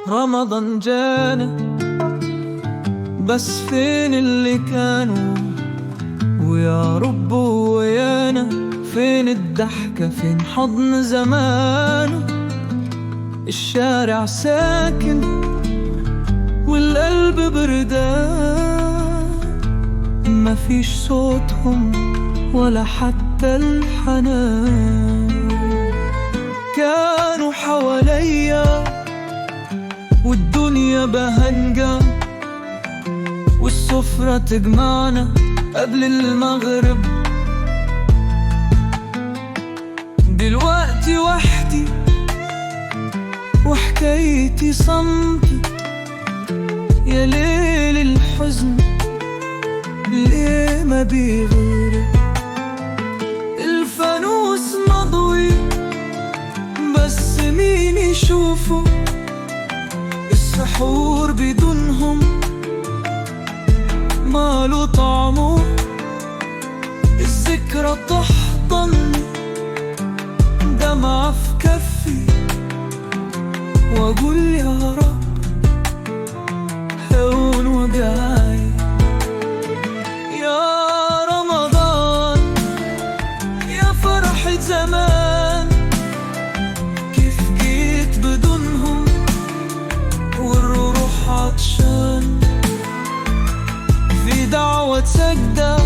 رمضان جانا، بس فين اللي كانوا؟ ويا رب ويانا، فين الضحكة؟ فين حضن زمانه؟ الشارع ساكن والقلب بردان، مفيش صوتهم ولا حتى الحنان. كانوا حواليا والدنيا بهنجة، والسفرة تجمعنا قبل المغرب. دلوقتي وحدي وحكايتي صمت، يا ليل الحزن ليه ما بيغير؟ الفانوس مضوي بس مين يشوفه؟ السحور بدونهم ماله طعمه؟ الذكرى تحضن دمعة في كفي، واقول يا رب هون وجعي. يا رمضان يا فرحة زمان، كيف جيت بدونهم والروح عطشان؟ في دعوة سجدة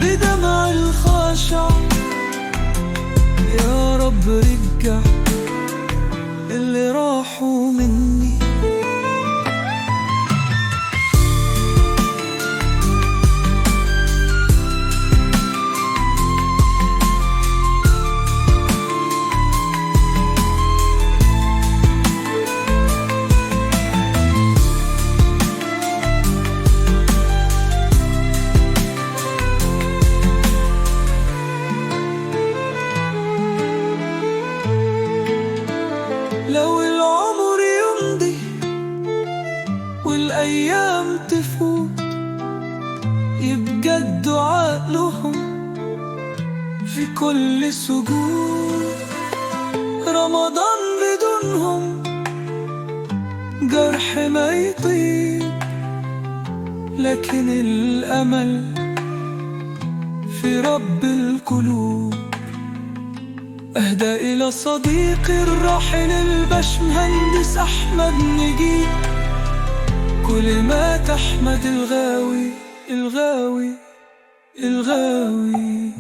بدمع الخاشع، يا رب رجع اللي راحوا مني. لو العمر يمضي والأيام تفوت، يبقى الدعاء لهم في كل سجود. رمضان بدونهم جرح ما يطيب، لكن الأمل في رب القلوب. أهدى إلى صديقي الراحل الباشمهندس أحمد نجيب، كل ما تحمد الغاوي الغاوي الغاوي.